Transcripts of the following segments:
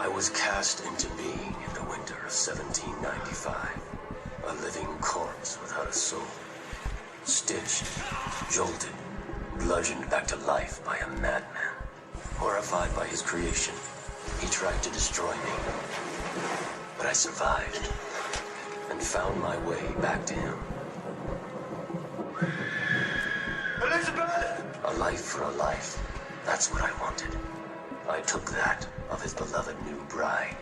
I was cast into being in the winter of 1795. A living corpse without a soul. Stitched, jolted, bludgeoned back to life by a madman. Horrified by his creation, he tried to destroy me. But I survived, and found my way back to him. Elizabeth! A life for a life. That's what I wanted. I took that of his beloved new bride.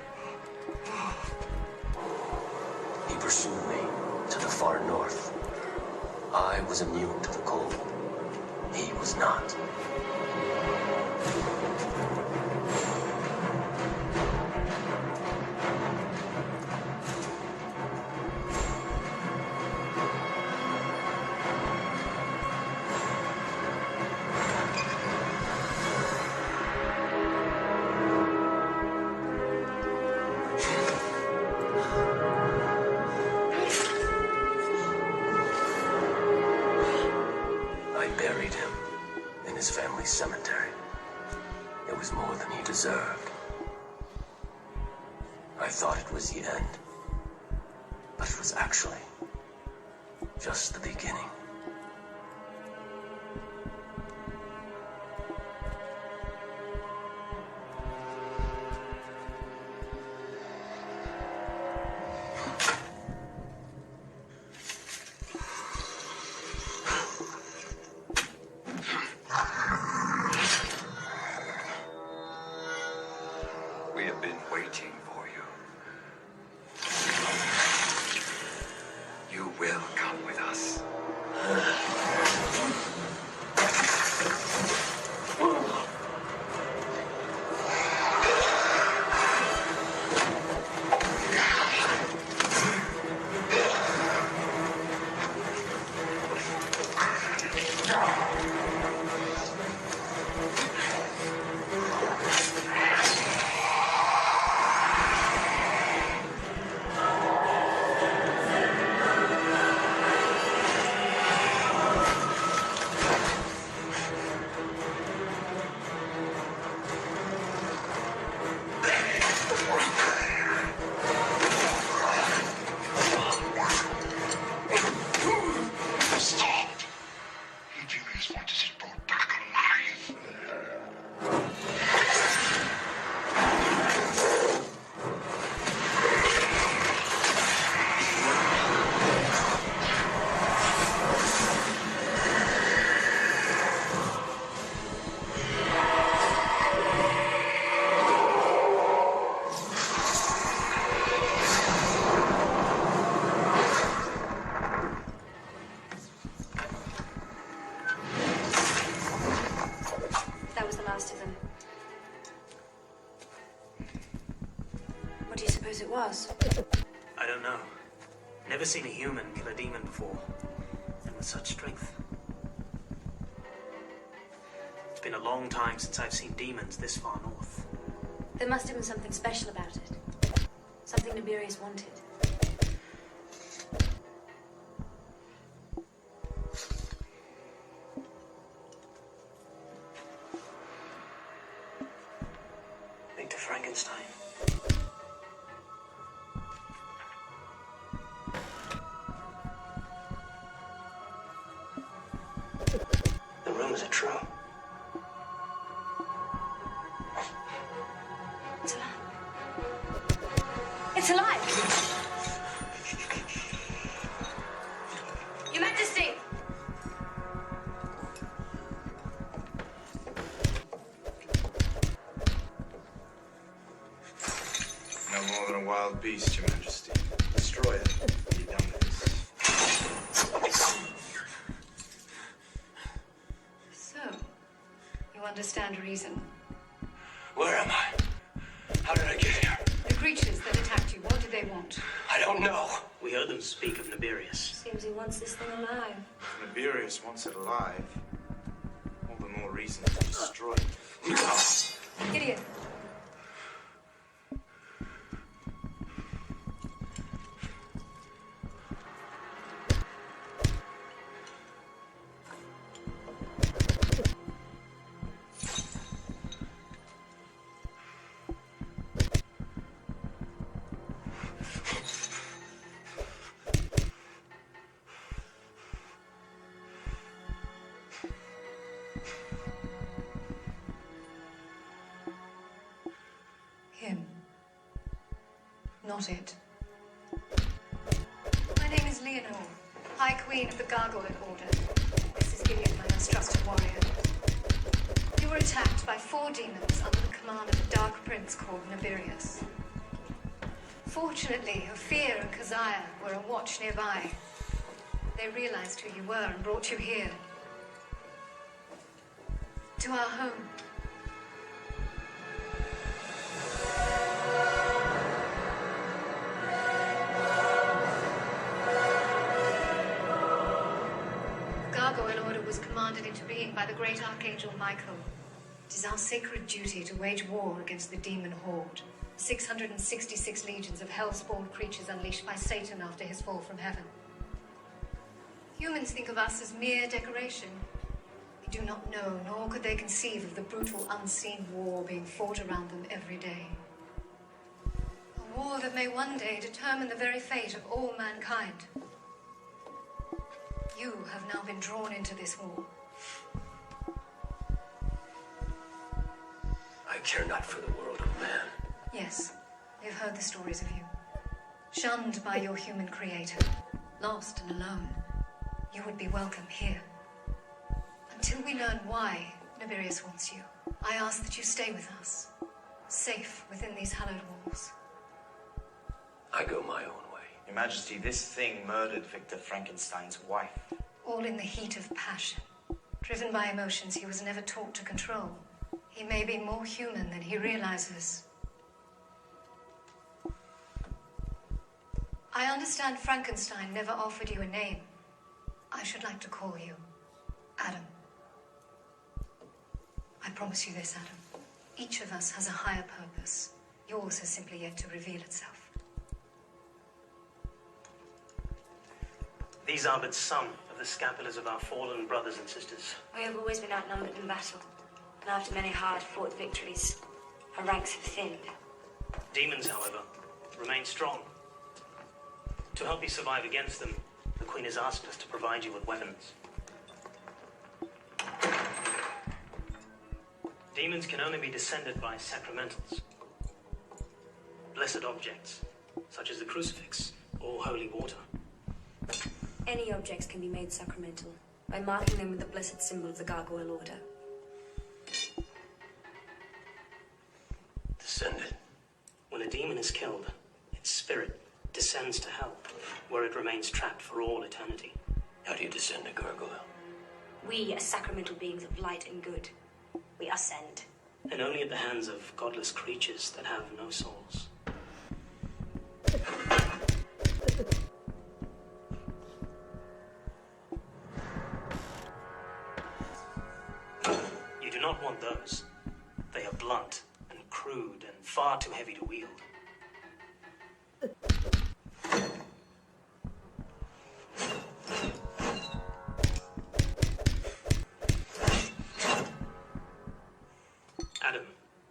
He pursued me to the far north. I was immune to the cold. He was not. Cemetery. It was more than he deserved. I thought it was the end, but it was actually just the beginning. I don't know. Never seen a human kill a demon before, and with such strength. It's been a long time since I've seen demons this far north. There must have been something special about it. Something Nibirius wanted. Victor Frankenstein. The rumors are true. It's alive. It's alive! Your Majesty! No more than a wild beast, Your Majesty. Destroy it. Be done with this. So, you understand reason. Where am I? How did I get here? The creatures that attacked you, what did they want? I don't know. We heard them speak of Nibirius. Seems he wants this thing alive. If Nibirius wants it alive, all the more reason to destroy it. No. Gideon. not it. My name is Leonore, High Queen of the Gargoyle Order. This is Gideon, my most trusted warrior. You were attacked by 4 demons under the command of a dark prince called Nabirius. Fortunately, Ophir and Keziah were on watch nearby. They realized who you were and brought you here. To our home. The Gargoyle Order was commanded into being by the great Archangel Michael. It is our sacred duty to wage war against the demon horde. 666 legions of hell-spawned creatures unleashed by Satan after his fall from heaven. Humans think of us as mere decoration. They do not know, nor could they conceive of the brutal, unseen war being fought around them every day. A war that may one day determine the very fate of all mankind. You have now been drawn into this war. I care not for the world of man. Yes, we've heard the stories of you. Shunned by your human creator, lost and alone. You would be welcome here. Until we learn why Nabirius wants you, I ask that you stay with us, safe within these hallowed walls. I go my own way. Your Majesty, this thing murdered Victor Frankenstein's wife. All in the heat of passion, driven by emotions he was never taught to control. He may be more human than he realizes. I understand Frankenstein never offered you a name. I should like to call you Adam. I promise you this, Adam. Each of us has a higher purpose. Yours has simply yet to reveal itself. These are but some of the scapulars of our fallen brothers and sisters. We have always been outnumbered in battle, and after many hard-fought victories, our ranks have thinned. Demons, however, remain strong. To help you survive against them, the Queen has asked us to provide you with weapons. Demons can only be descended by sacramentals. Blessed objects, such as the crucifix or holy water. Any objects can be made sacramental by marking them with the blessed symbol of the Gargoyle Order. Descended. When a demon is killed, its spirit descends to hell, where it remains trapped for all eternity. How do you descend a gargoyle? We, as sacramental beings of light and good, we ascend. And only at the hands of godless creatures that have no souls. You do not want those. They are blunt and crude and far too heavy to wield. Adam,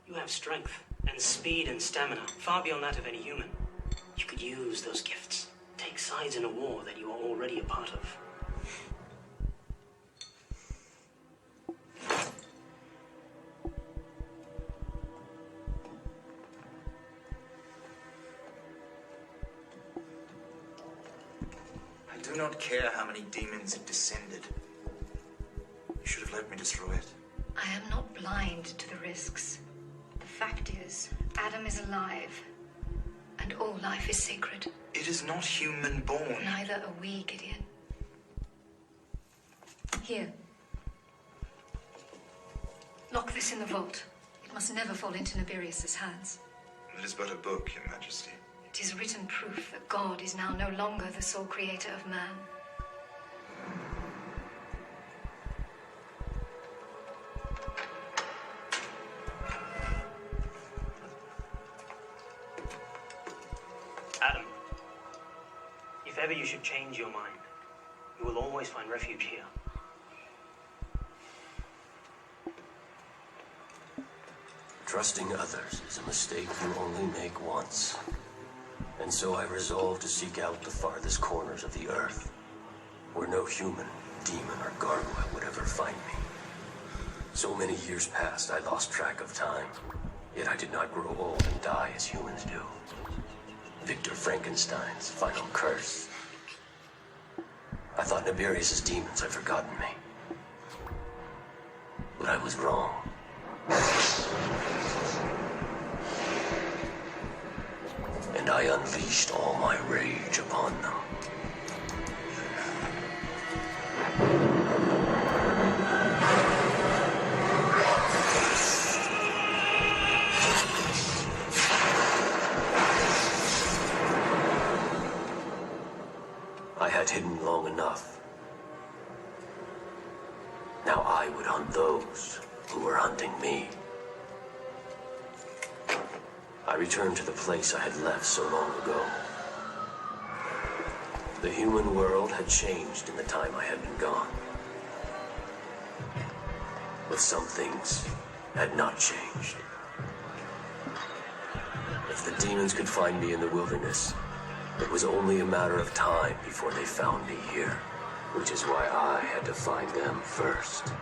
you have strength and speed and stamina far beyond that of any human. You could use those gifts, take sides in a war that you are already a part of. I do not care how many demons it descended. You should have let me destroy it. I am not blind to the risks. The fact is, Adam is alive, and all life is sacred. It is not human born. Neither are we, Gideon. Here. Lock this in the vault. It must never fall into Nabirius's hands. It is but a book, Your Majesty. It is written proof that God is now no longer the sole creator of man. Adam, if ever you should change your mind, you will always find refuge here. Trusting others is a mistake you only make once. And so I resolved to seek out the farthest corners of the earth, where no human, demon, or gargoyle would ever find me. So many years passed, I lost track of time. Yet I did not grow old and die as humans do. Victor Frankenstein's final curse. I thought Nibirius' demons had forgotten me. But I was wrong. And I unleashed all my rage upon them. I had hidden long enough. Now I would hunt those who were hunting me. I returned to the place I had left so long ago. The human world had changed in the time I had been gone. But some things had not changed. If the demons could find me in the wilderness, it was only a matter of time before they found me here, which is why I had to find them first.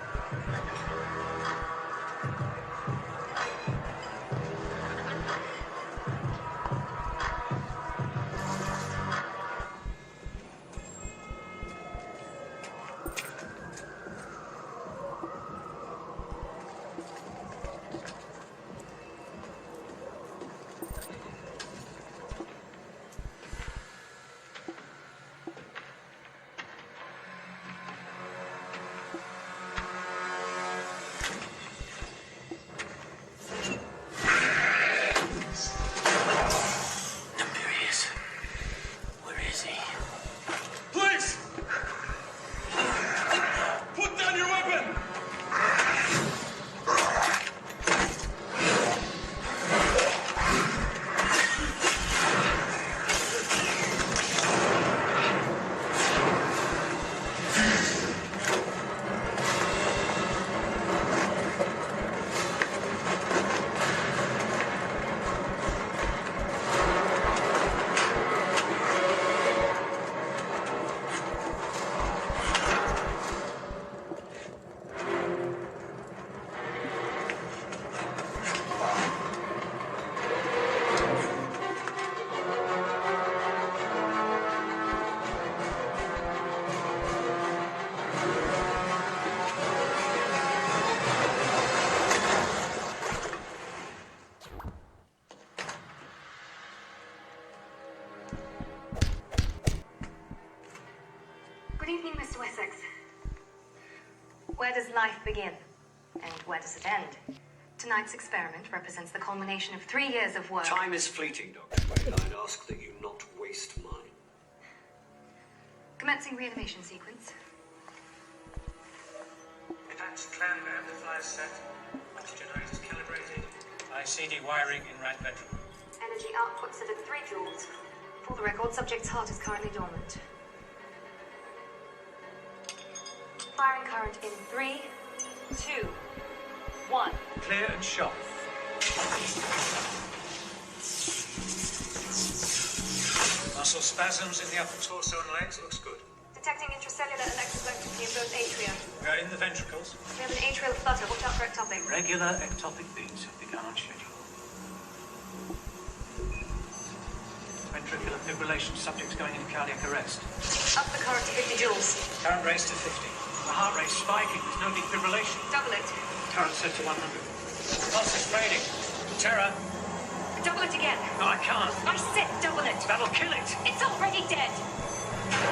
Good evening, Mr. Wazhack. Where does life begin? And where does it end? Tonight's experiment represents the culmination of 3 years of work. Time is fleeting, Dr. Wade. I'd ask that you not waste mine. Commencing reanimation sequence. Attached clamp amplifier set. Oxygenators calibrated. ICD wiring in right bedroom. Energy output set at 3 joules. For the record, subject's heart is currently dormant. Firing current in 3, 2, 1. Clear and sharp. Muscle spasms in the upper torso and legs. Looks good. Detecting intracellular electrolyticity in both atria. We are in the ventricles. We have an atrial flutter. Watch out for ectopic. Regular ectopic beats have begun on schedule. Ventricular fibrillation. Subject's going into cardiac arrest. Up the current to 50 joules. Current raised to 50. The heart rate's spiking. There's no defibrillation. Double it. Current set to 100. Pulse is fading. Terror. Double it again. No, I can't. I said double it. That'll kill it. It's already dead.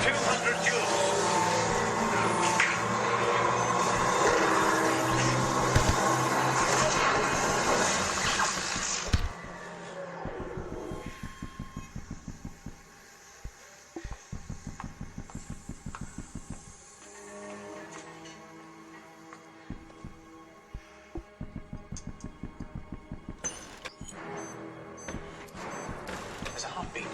200 joules. There's a heartbeat.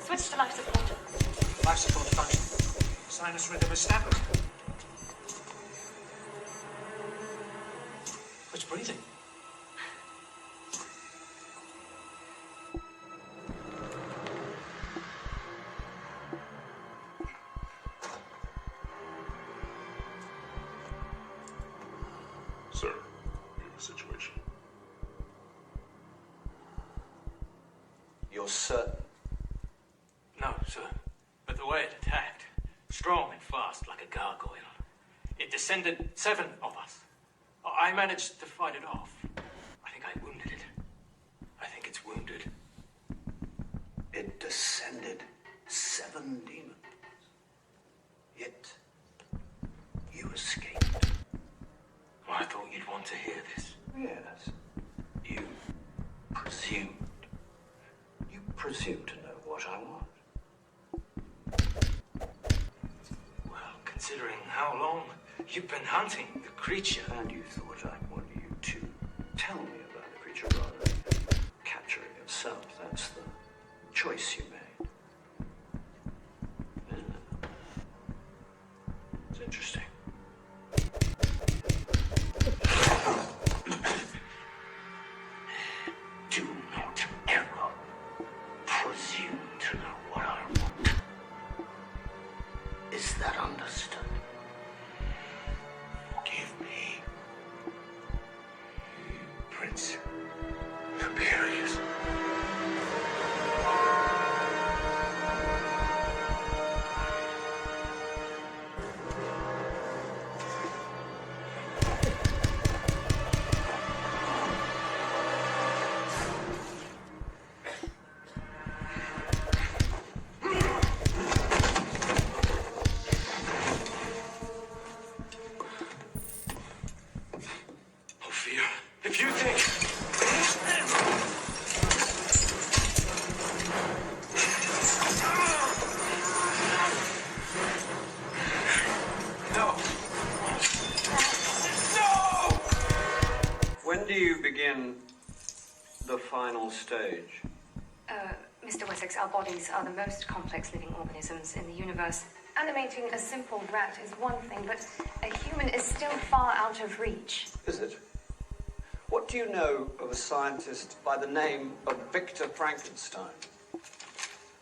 Switch to life support. Life support function. Sinus rhythm established. It's breathing. Sir, we have a situation. You're certain? No, sir. But the way it attacked, strong and fast like a gargoyle. It descended 7 of us. I managed to fight it off. I think I wounded it. I think it's wounded. It descended 7 demons. Yet, you escaped. Well, I thought you'd want to hear this. Yes. You presumed. You presumed to know what I want. Well, considering how long you've been hunting the creature. And you thought I'd want you to tell me about the creature rather than capture it yourself. That's the choice you made. Isn't it? It's interesting. Do not ever presume to know what I want. Is that understood? Forgive me. Prince Tiberius. Ophir, if you think... No! No! When do you begin the final stage? Mr. Wazhack, our bodies are the most complex living organisms in the universe. Animating a simple rat is one thing, but a human is still far out of reach. Is it? What do you know of a scientist by the name of Victor Frankenstein?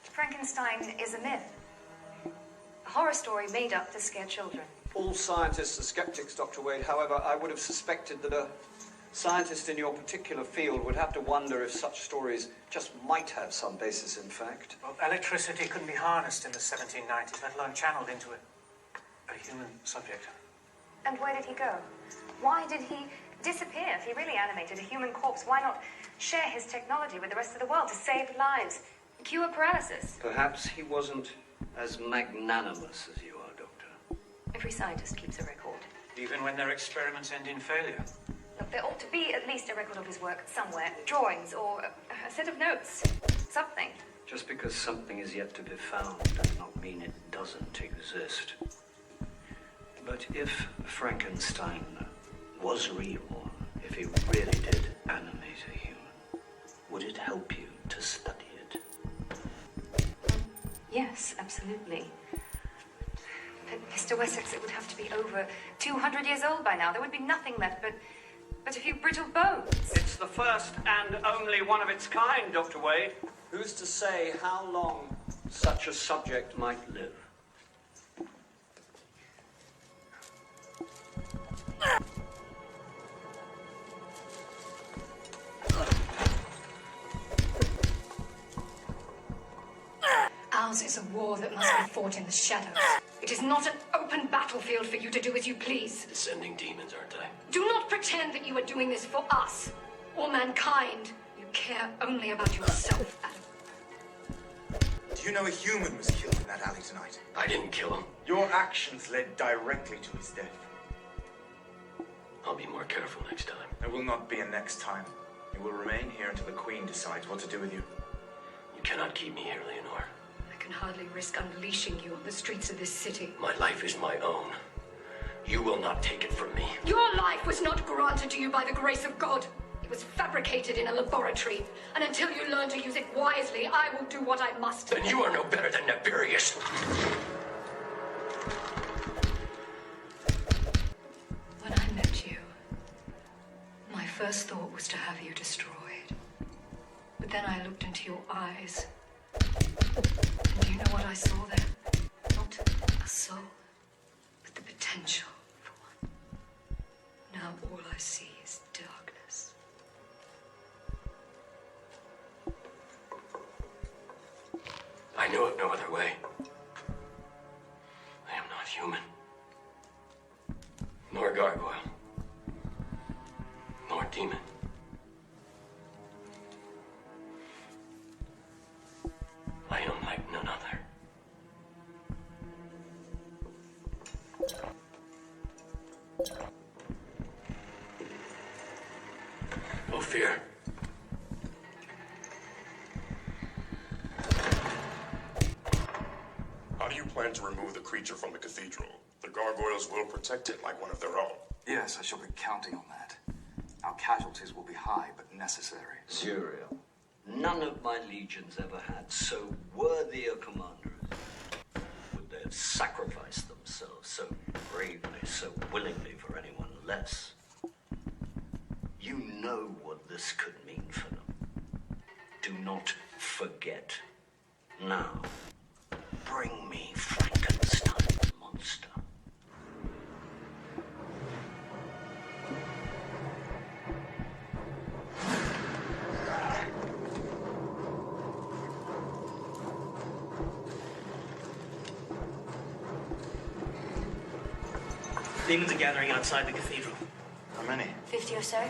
Frankenstein is a myth. A horror story made up to scare children. All scientists are skeptics, Dr. Wade. However, I would have suspected that a scientist in your particular field would have to wonder if such stories just might have some basis in fact. Well, electricity couldn't be harnessed in the 1790s, let alone channeled into a human subject. And where did he go? Why did he disappear? If he really animated a human corpse, why not share his technology with the rest of the world to save lives, cure paralysis? Perhaps he wasn't as magnanimous as you are, Doctor. Every scientist keeps a record. Even when their experiments end in failure. Look, there ought to be at least a record of his work somewhere. Drawings or a set of notes. Something. Just because something is yet to be found does not mean it doesn't exist. But if Frankenstein was real, if he really did animate a human, would it help you to study it? Yes, absolutely. But Mr. Wessex, it would have to be over 200 years old by now. There would be nothing left but a few brittle bones. It's the first and only one of its kind, Dr. Wade. Who's to say how long such a subject might live? Ours is a war that must be fought in the shadows. It is not an open battlefield for you to do as you please. Descending demons, aren't I? Do not pretend that you are doing this for us or mankind. You care only about yourself, Adam. Do you know a human was killed in that alley tonight? I didn't kill him. Your actions led directly to his death. I'll be more careful next time. There will not be a next time. You will remain here until the Queen decides what to do with you. You cannot keep me here, Leonore. I can hardly risk unleashing you on the streets of this city. My life is my own. You will not take it from me. Your life was not granted to you by the grace of God. It was fabricated in a laboratory. And until you learn to use it wisely, I will do what I must. Then you are no better than Tiberius. When I met you, my first thought was to have you destroyed. But then I looked into your eyes. And do you know what I saw there? Not a soul, but the potential for one. Now all I see is darkness. knew of no other way. I am not human. Nor gargoyle. Nor demon. I am like none other. No fear. How do you plan to remove the creature from the cathedral? The gargoyles will protect it like one of their own. Yes, I shall be counting on that. Our casualties will be high, but necessary. Zuriel, none of my legions ever had so worthy a commander. Would they have sacrificed themselves so bravely, so willingly for anyone less? You know what this could mean for them. Do not forget. Now, bring me Frankenstein's monster. Demons are gathering outside the cathedral. How many? 50 or so?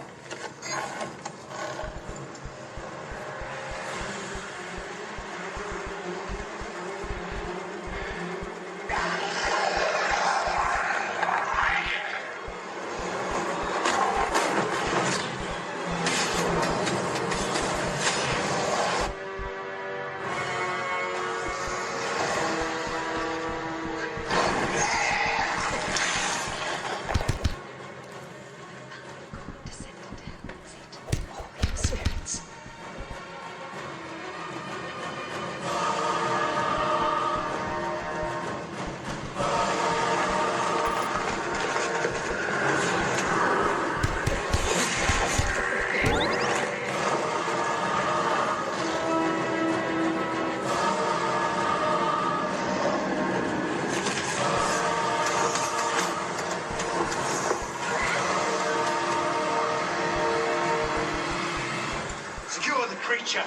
Secure the creature!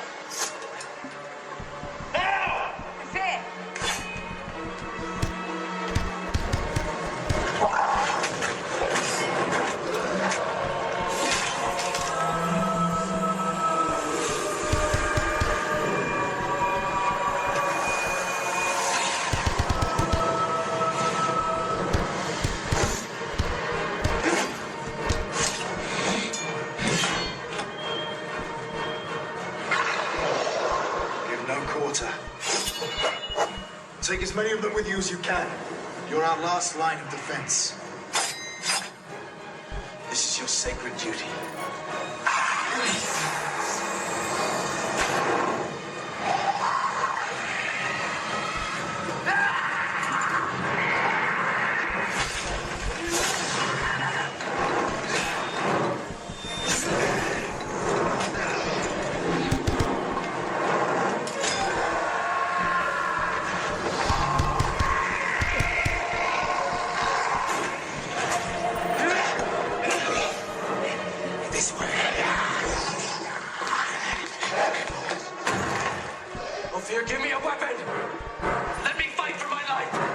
Give no quarter. Take as many of them with you as you can. You're our last line of defense. This is your sacred duty. Ophir, give me a weapon! Let me fight for my life!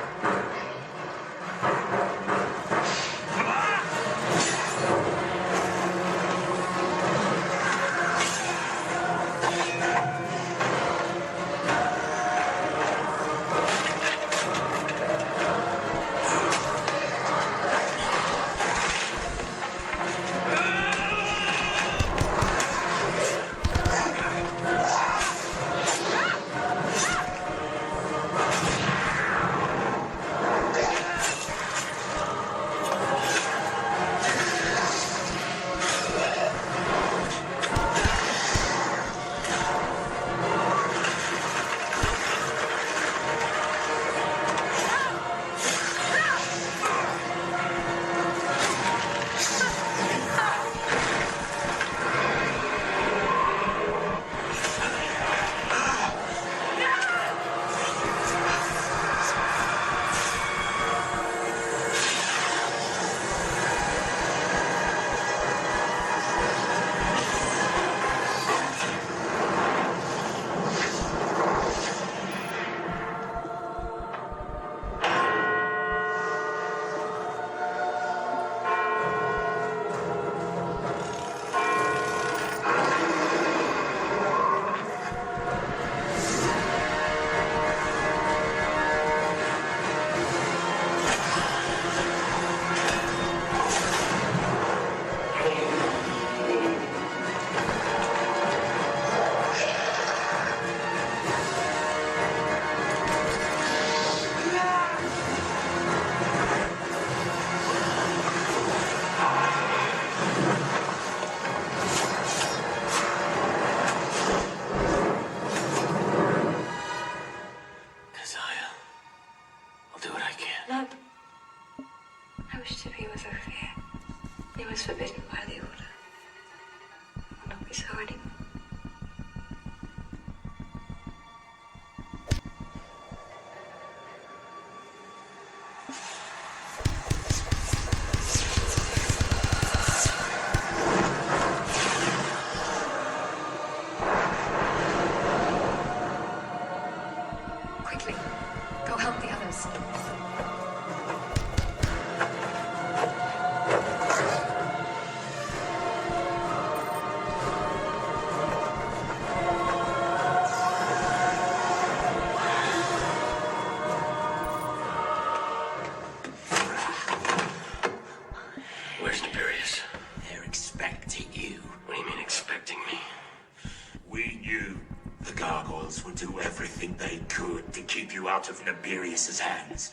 you out of Nibirius's hands.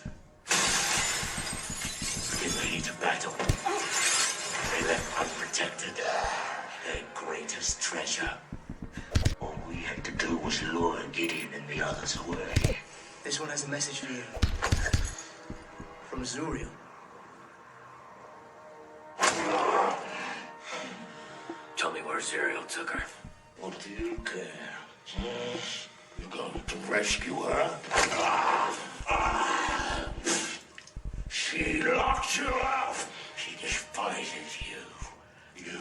In the heat of battle, they left unprotected their greatest treasure. All we had to do was lure Gideon and the others away. This one has a message for you. From Zuriel. Tell me where Zuriel took her. What do you care? You're going to rescue her? She locked you up. She despises you. You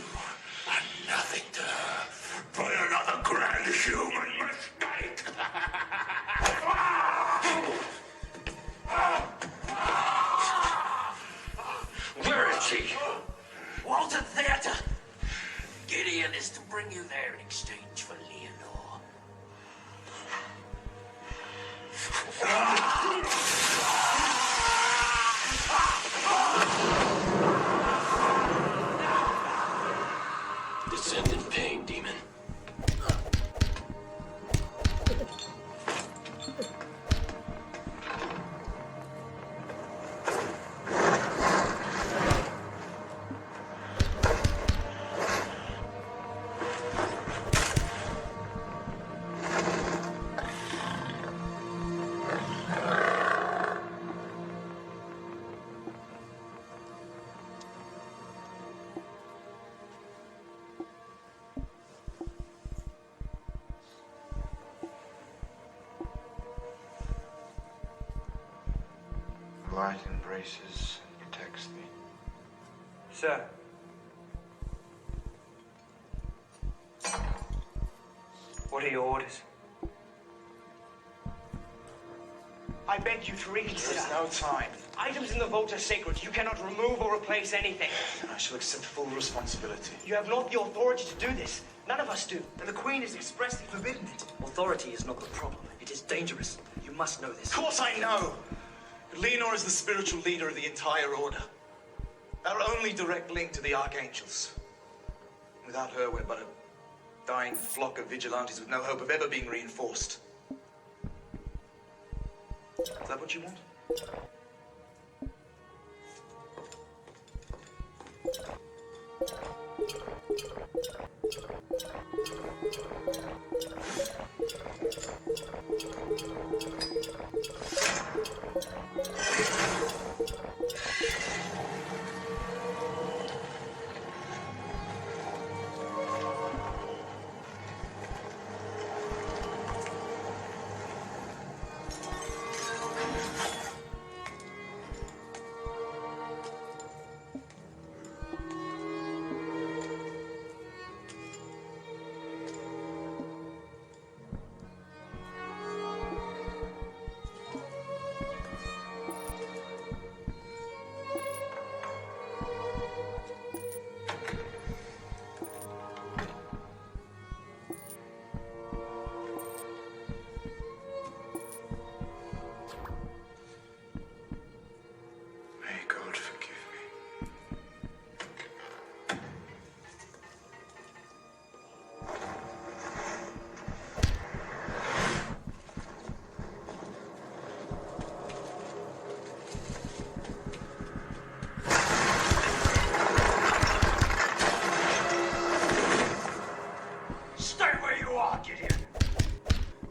are nothing to her but another grand human mistake. Where is she? Walter Theater. Gideon is to bring you there in exchange for Leonore. Descend in pain, demon. Light embraces and protects thee. Sir. What are your orders? I beg you to reconsider. There is no time. Items in the vault are sacred. You cannot remove or replace anything. I shall accept full responsibility. You have not the authority to do this. None of us do. And the Queen has expressly forbidden it. Authority is not the problem. It is dangerous. You must know this. Of course I know. But Leonore is the spiritual leader of the entire order. Our only direct link to the Archangels. Without her, we're but a dying flock of vigilantes with no hope of ever being reinforced. Is that what you want?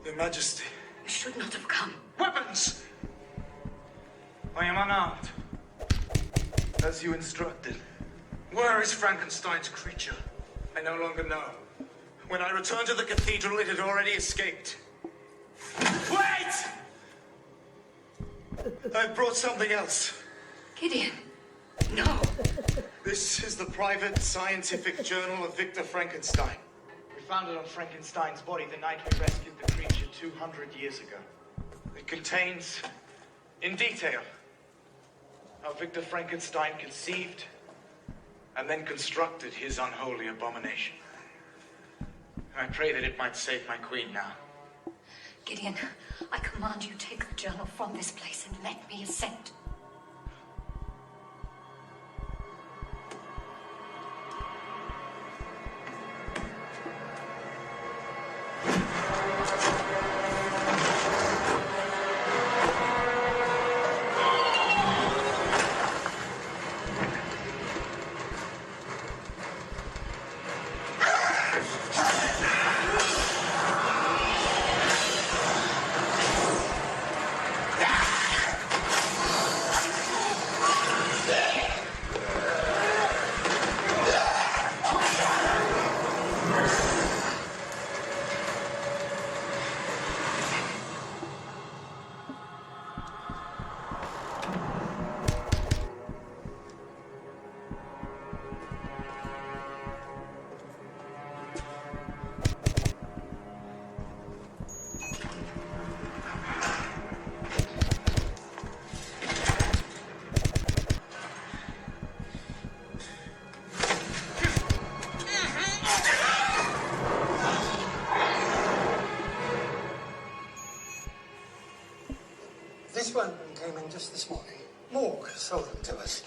Your Majesty. You should not have come. Weapons! I am unarmed. As you instructed. Where is Frankenstein's creature? I no longer know. When I returned to the cathedral, it had already escaped. Wait! I've brought something else. Gideon, no. This is the private scientific journal of Victor Frankenstein. We found it on Frankenstein's body the night we rescued the creature 200 years ago. It contains, in detail, how Victor Frankenstein conceived and then constructed his unholy abomination. I pray that it might save my queen now. Gideon, I command you take the journal from this place and let me ascend. us this morning. Morg sold them to us.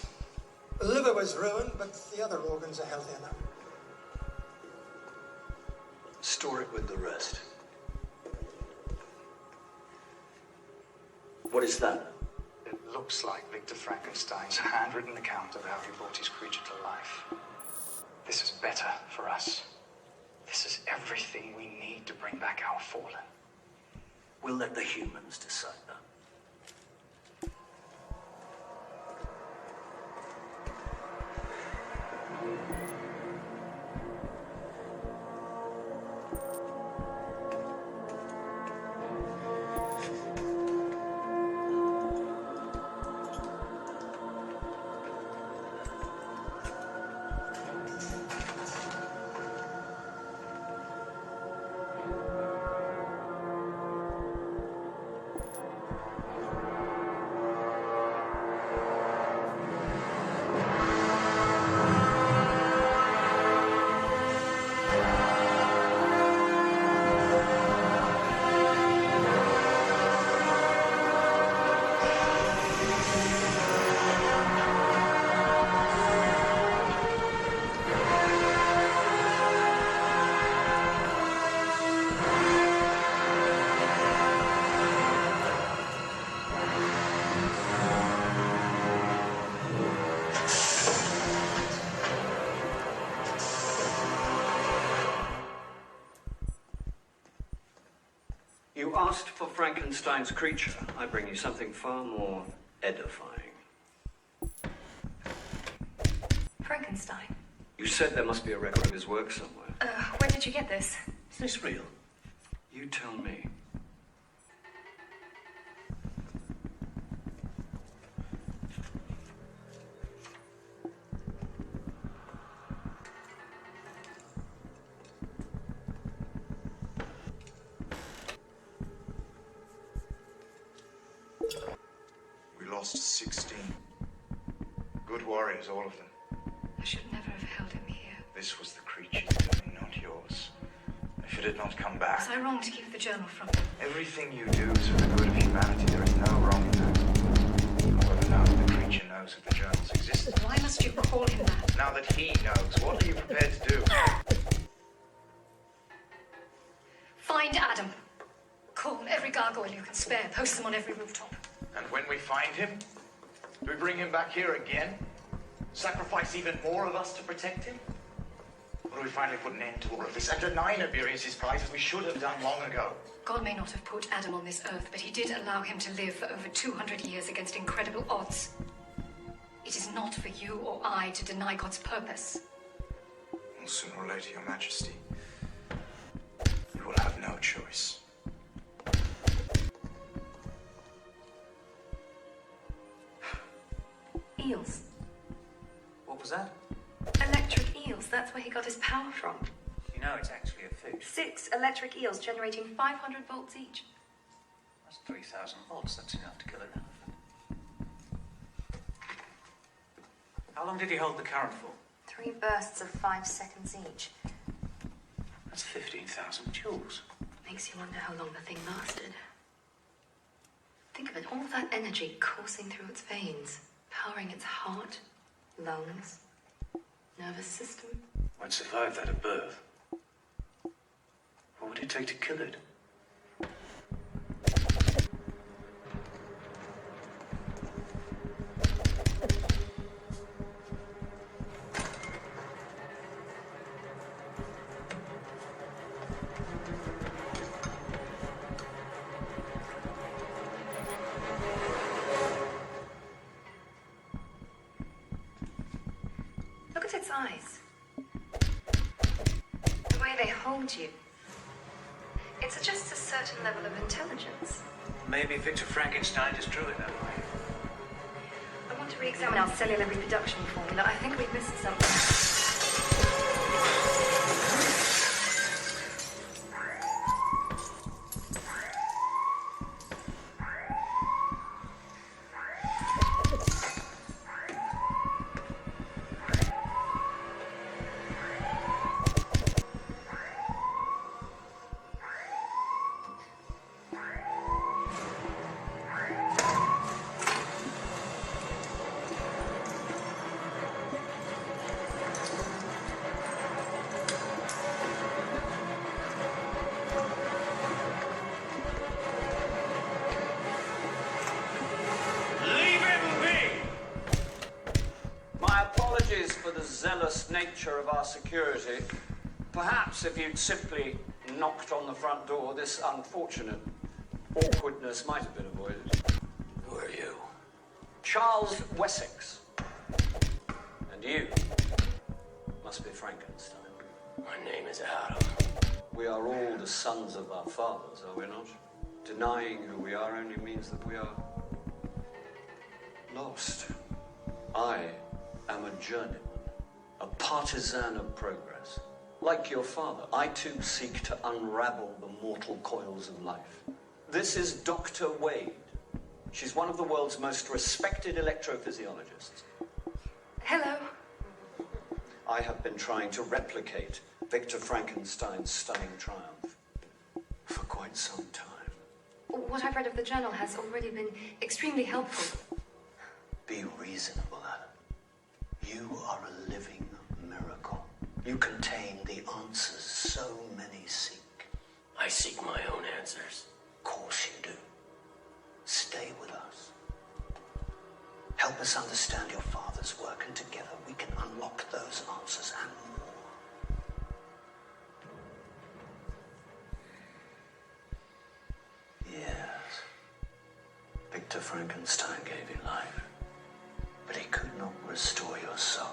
The liver was ruined, but the other organs are healthier now. Store it with the rest. What is that? It looks like Victor Frankenstein's handwritten account of how he brought his creature to life. This is better for us. This is everything we need to bring back our fallen. We'll let the humans decide that. You asked for Frankenstein's creature. I bring you something far more edifying. Frankenstein? You said there must be a record of his work somewhere. Where did you get this? Is this real? You tell me. We lost 16. Good warriors, all of them. I should never have held him here. This was the creature's doing, not yours. If it had not come back... Was I wrong to keep the journal from him? Everything you do is for the good of humanity. There is no wrong in that. However, now that the creature knows of the journal's existence... Why must you call him that? Now that he knows, what are you prepared to do? Find Adam. Call every gargoyle you can spare. Post them on every rooftop. And when we find him, do we bring him back here again? Sacrifice even more of us to protect him? Or do we finally put an end to all of this and deny Nibirius' prize as we should have done long ago? God may not have put Adam on this earth, but he did allow him to live for over 200 years against incredible odds. It is not for you or I to deny God's purpose. Well, sooner or later, Your Majesty, you will have no choice. Eels. What was that? Electric eels. That's where he got his power from. You know it's actually a fish. 6 electric eels generating 500 volts each. That's 3,000 volts. That's enough to kill an elephant. How long did he hold the current for? 3 bursts of 5 seconds each. That's 15,000 joules. Makes you wonder how long the thing lasted. Think of it, all that energy coursing through its veins, powering its heart, lungs, nervous system. I'd survive that at birth. What would it take to kill it? Look at its eyes. The way they hold you. It suggests a certain level of intelligence. Maybe Victor Frankenstein just drew it that way. I want to re-examine our cellular reproduction formula. I think we've missed something. zealous nature of our security, perhaps if you'd simply knocked on the front door, this unfortunate awkwardness might have been avoided. Who are you? Charles Wessex. And you must be Frankenstein. My name is Adam. We are all the sons of our fathers, are we not? Denying who we are only means that we are lost. I am a journeyman, a partisan of progress. Like your father, I too seek to unravel the mortal coils of life. This is Dr. Wade. She's one of the world's most respected electrophysiologists. Hello. I have been trying to replicate Victor Frankenstein's stunning triumph for quite some time. What I've read of the journal has already been extremely helpful. Be reasonable, Adam. You are a living miracle. You contain the answers so many seek. I seek my own answers. Of course you do. Stay with us. Help us understand your father's work, and together we can unlock those answers and more. Yes. Victor Frankenstein gave you life, but he could not restore your soul.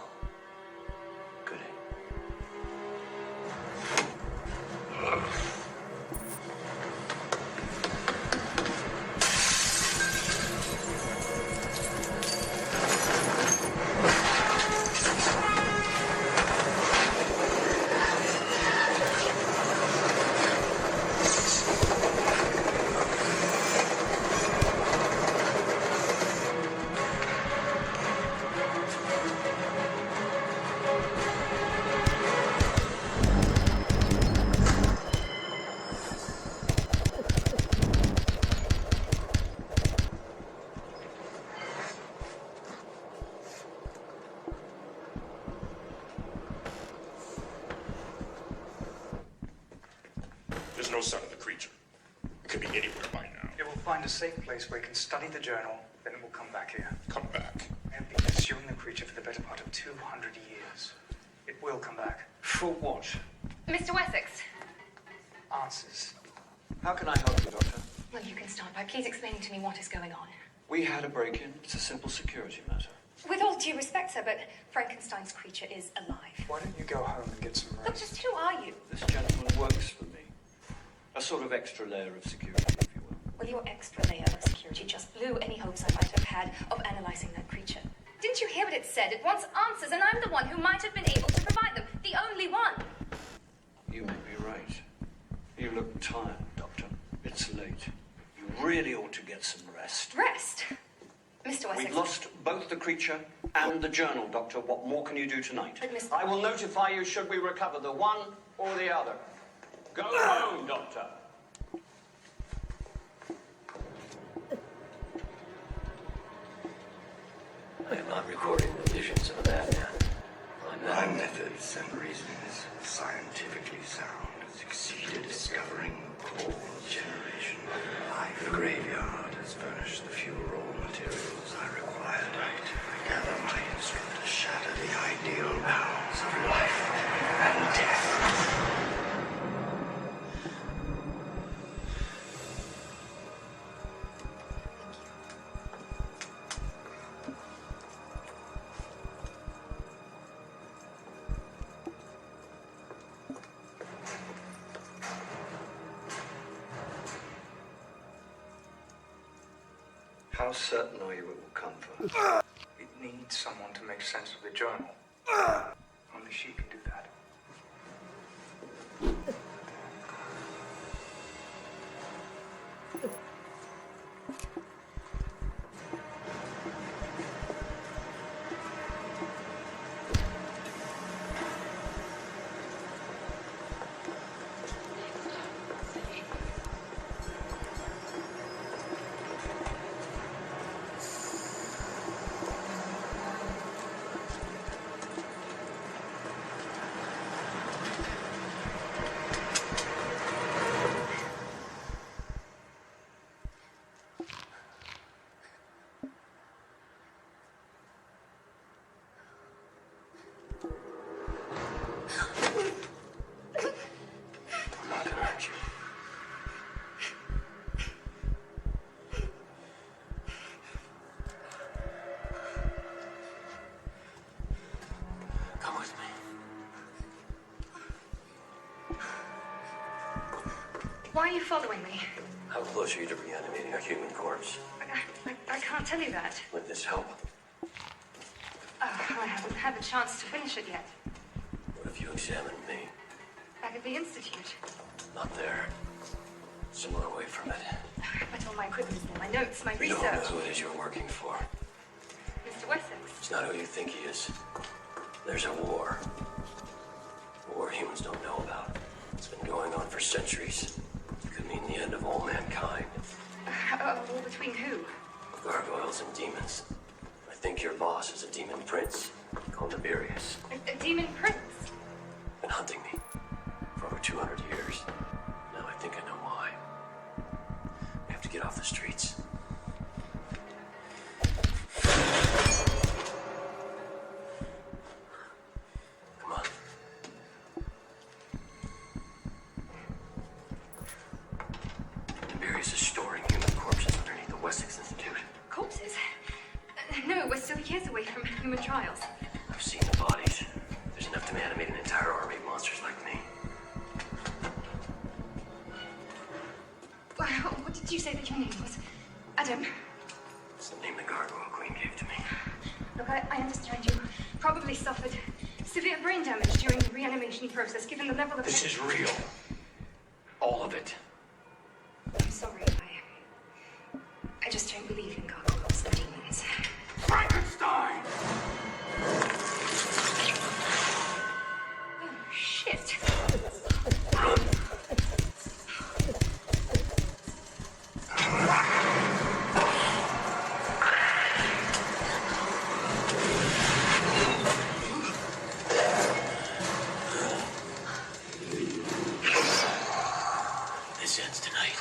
Could he? There's no sign of the creature. It could be anywhere by now. It will find a safe place where it can study the journal, then it will come back here. Come back. I have been pursuing the creature for the better part of 200 years. It will come back. For what? Mr. Wessex. Answers. How can I help you, Doctor? Well, you can start by please explaining to me what is going on. We had a break-in. It's a simple security matter. With all due respect, sir, but Frankenstein's creature is alive. Why don't you go home and get some Look, rest? just who are you? This gentleman works for me. A sort of extra layer of security, if you will. Well, your extra layer of security just blew any hopes I might have had of analyzing that creature. Didn't you hear what it said? It wants answers, and I'm the one who might have been able to provide them. The only one. You may be right. You look tired, Doctor. It's late. You really ought to get some rest. Rest? Mr. Wessex. We've lost both the creature and the journal, Doctor. What more can you do tonight? But Mr. I will notify you should we recover the one or the other. Go home, Doctor. I am not recording the visions of a madman. My methods and reasons, scientifically sound, succeeded discovering the core generation. The graveyard has furnished the few raw materials I required. I gather my instrument to shatter the ideal balance of life and death. How certain are you it will come first? It needs someone to make sense of the journal. Only she can do that. Why are you following me? How close are you to reanimating a human corpse? I can't tell you that. Would this help? I haven't had the chance to finish it yet. What if you examined me? Back at the Institute. Not there. Somewhere away from it. But all my equipment's there, my notes, my You research. don't know who it is you're working for. Mr. Wessex. It's not who you think he is. There's a war. A war humans don't know about. It's been going on for centuries. It could mean the end of all mankind. A war between who? Gargoyles and demons. I think your boss is a demon prince called Tiberius. A demon prince? Been hunting me for over 200 years. Now I think I know why. We have to get off the streets. Come on. Tiberius is storing human corpses underneath the Wessex Institute. Corpses? No, we're still years away from human trials. I've seen the bodies. There's enough to animate an entire army of monsters like me. What did you say that your name was? Adam? It's the name the Gargoyle Queen gave to me. Look, I understand you probably suffered severe brain damage during the reanimation process, given the level of... This is real. All of it. I'm sorry, I just don't believe in gargoyles and demons. Frankenstein! Oh, shit. This ends tonight.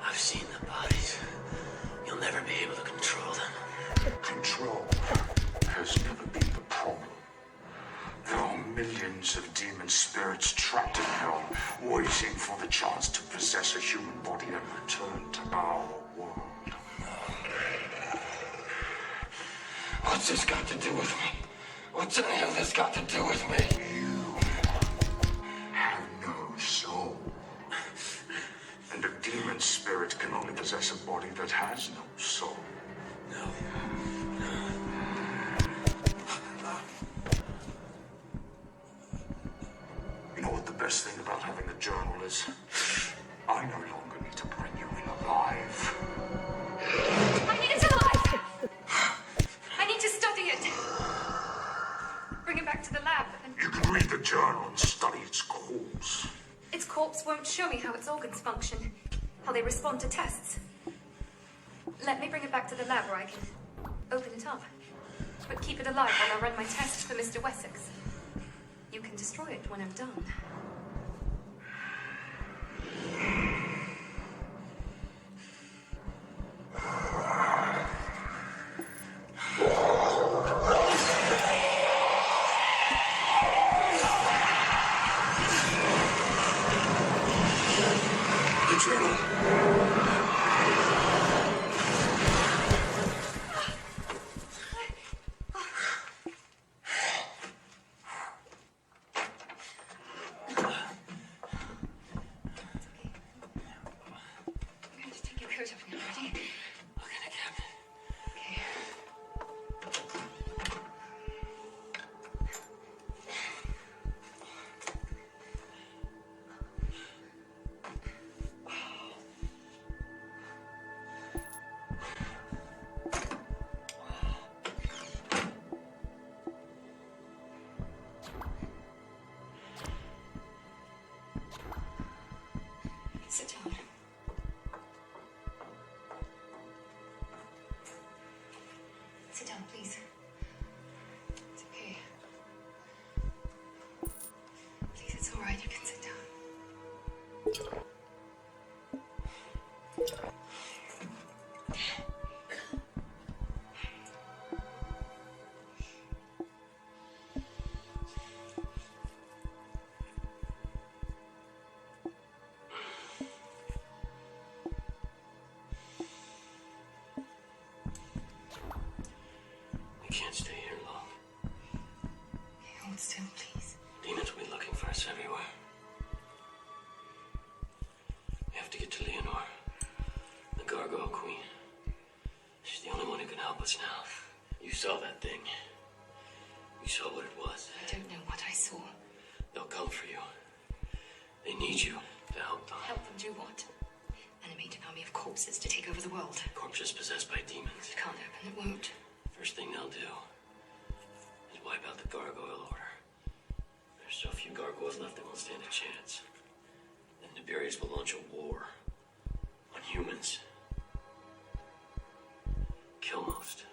I've seen the bodies. You'll never be able to control them. Control has never been the problem. There are millions of demon spirits trapped in hell, waiting for the chance to possess a human body and return to our world. What's this got to do with me? What's any of this got to do with me? You have no soul. And a demon spirit can only possess a body that has no soul. No. You know what the best thing about having a journal is? I no longer need to bring you in alive. I need it alive! I need to study it. Bring it back to the lab. You can read the journal and study its corpse. Its corpse won't show me how its organs function, how they respond to tests. Let me bring it back to the lab where I can open it up. But keep it alive while I run my tests for Mr. Wessex. You can destroy it when I'm done. The journal. We can't stay here long. Hold still, please. Demons will be looking for us everywhere. We have to get to Leonore, the Gargoyle Queen. She's the only one who can help us now. You saw that thing. You saw what it was. I don't know what I saw. They'll come for you. They need you to help them. Help them do what? Animate an army of corpses to take over the world. Corpses possessed by demons. It can't happen, it won't. First thing they'll do is wipe out the Gargoyle Order. There's so few gargoyles left they won't stand a chance. Then Tiberius will launch a war on humans. Kill most,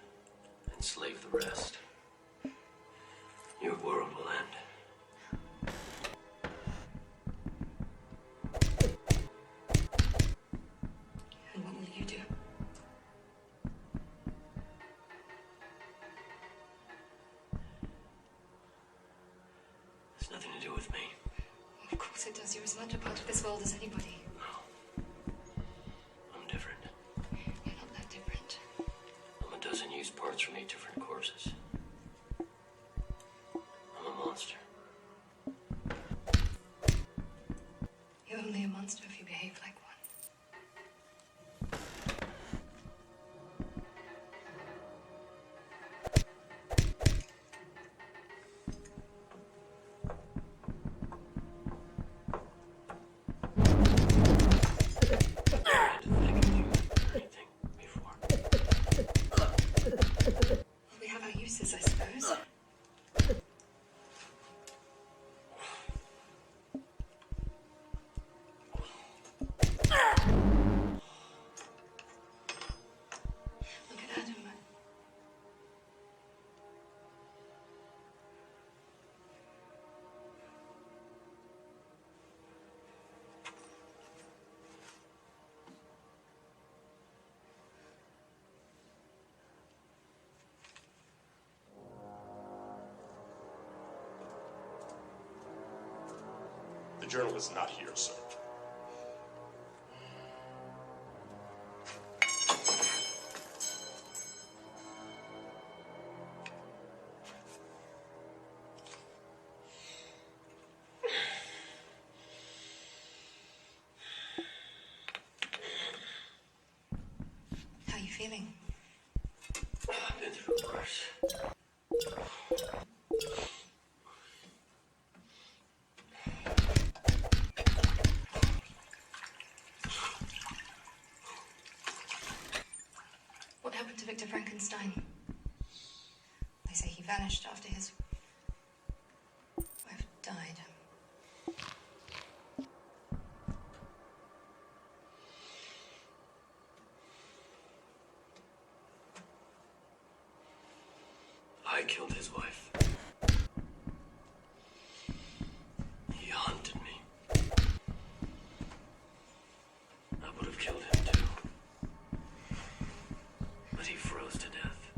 enslave the rest. Your world will end. And what will you do? It's nothing to do with me. Of course it does. You're as much a part of this world as anybody. No. I'm different. You're not that different. I'm a dozen used parts from 8 different corpses. I'm a monster. You're only a monster if you behave like one. I had to think of you anything before. We have our uses, I suppose. Look at Adam. The journal is not here, sir. How are you feeling? I've been through worse. What happened to Victor Frankenstein? They say he vanished after his wife died. I killed his wife. He hunted me. I would have killed him too. But he froze to death.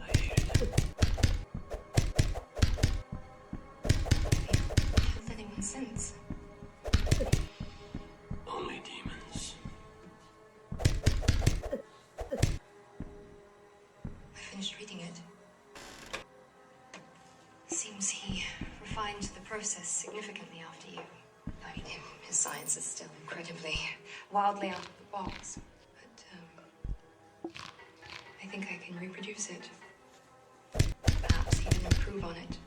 I hated him. Killed anyone since? Only demons. I finished reading it. Seems he refined the process significantly after you. I mean, his science is still incredibly, wildly out of the box. But, I think I can reproduce it. Perhaps even improve on it.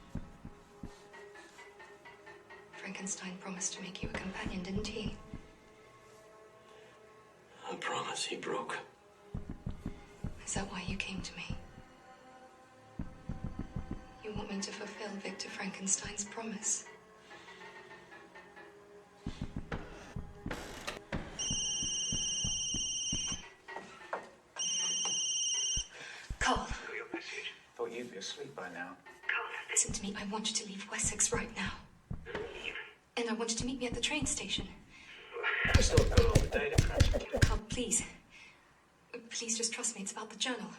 Frankenstein promised to make you a companion, didn't he? A promise he broke. Is that why you came to me? You want me to fulfill Victor Frankenstein's promise? Carl. Your message. Thought you'd be asleep by now. Carl, listen to me. I want you to leave Wessex right now. Leave? And I want you to meet me at the train station. I still got all the data crunching. Carl, please. Please just trust me. It's about the journal.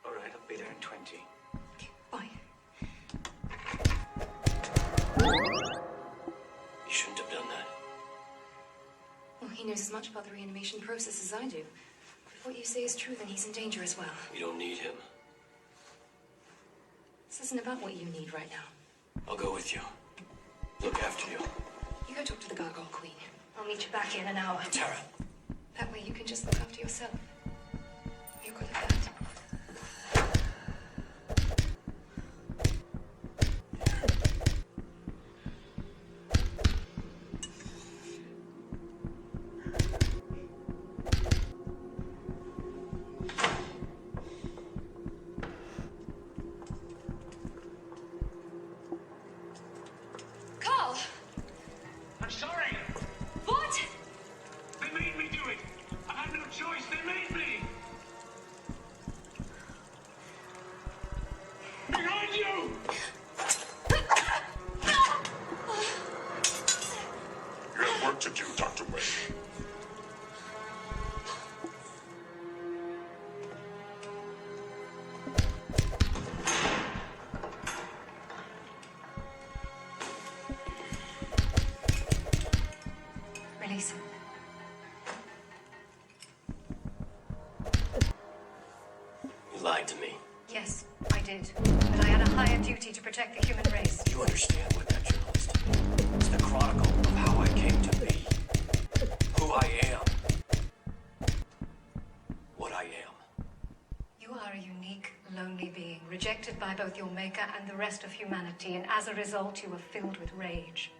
All right, I'll be there in 20. Okay, bye. You shouldn't have done that. Well, he knows as much about the reanimation process as I do. If what you say is true, then he's in danger as well. You don't need him. This isn't about what you need right now. I'll go with you. Look after you. You go talk to the Gargoyle Queen. I'll meet you back here in an hour. Tara. That way you can just look after yourself. You're good at that. Carl! I'm sorry! What? They made me do it! I had no choice, they made me! Behind you! You have work to do, Dr. Wayne. Release him. You lied to me. Yes, I did. But I had a higher duty to protect the human race. You understand what that journal is to me? It's the chronicle of how I came to be. Who I am. What I am. You are a unique, lonely being, rejected by both your maker and the rest of humanity, and as a result, you are filled with rage.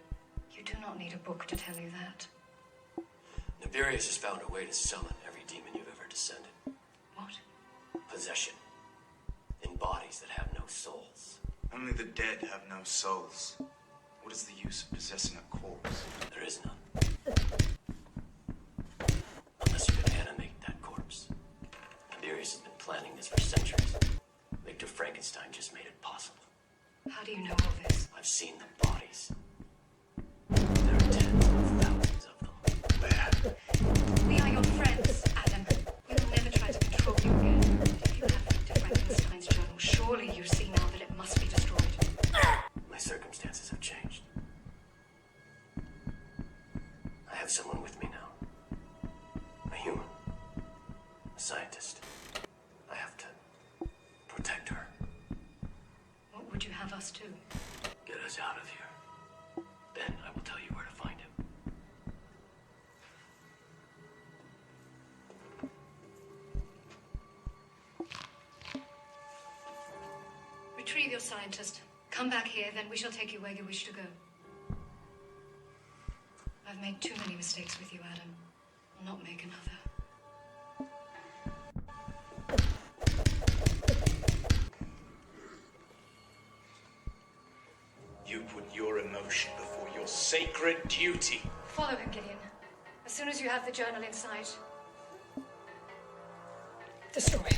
You do not need a book to tell you that. Nibirius has found a way to summon every demon you've ever descended. What? Possession. In bodies that have no souls. Only the dead have no souls. What is the use of possessing a corpse? There is none. Unless you can animate that corpse. Nibirius has been planning this for centuries. Victor Frankenstein just made it possible. How do you know all this? I've seen the bodies. There are tens of thousands of them. Where? We are your friends, Adam. We will never try to control you again. But if you have Victor Frankenstein's journal, surely you see now that it must be destroyed. My circumstances have changed. I have someone with me now. A human. A scientist. I have to protect her. What would you have us do? Get us out of here. Then I will tell you where to find him. Retrieve your scientist. Come back here, then we shall take you where you wish to go. I've made too many mistakes with you, Adam. I'll not make another. You put your emotion before your sacred duty. Follow him, Gideon. As soon as you have the journal in sight, destroy it.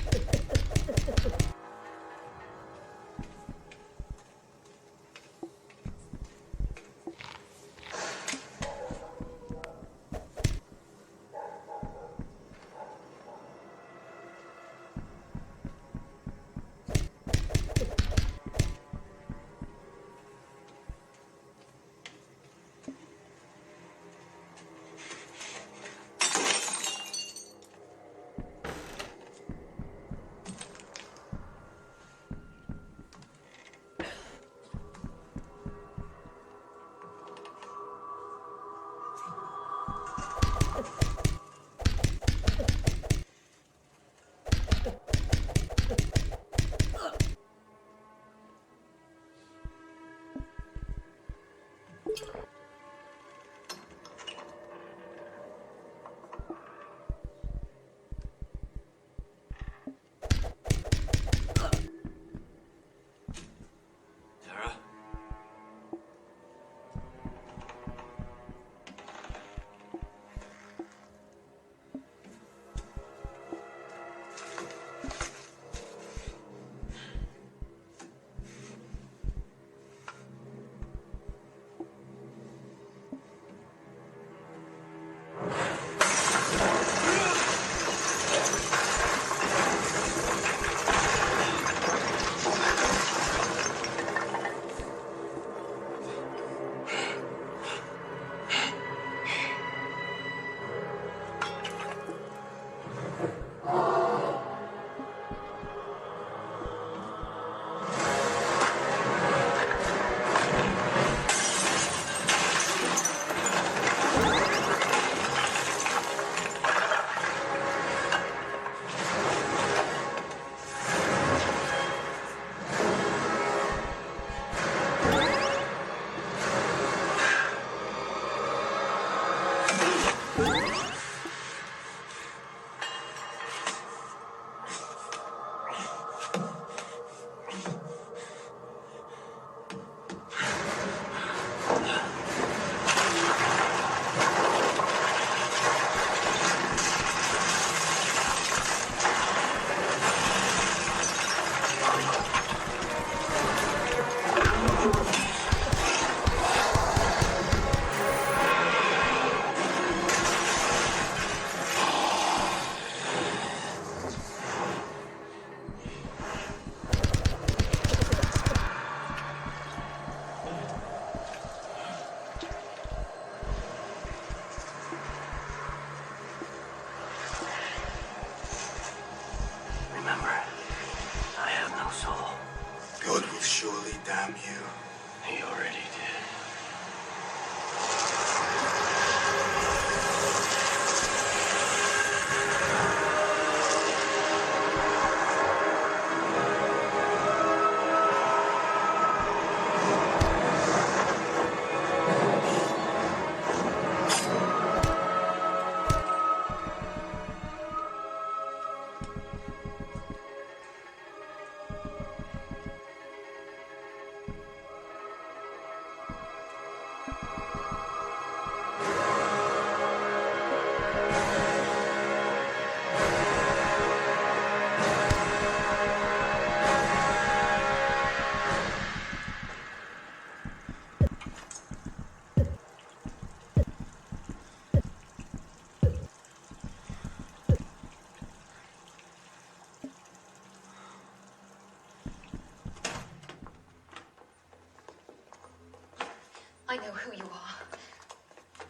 I know who you are.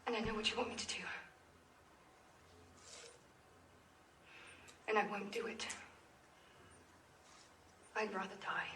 And I know what you want me to do. And I won't do it. I'd rather die.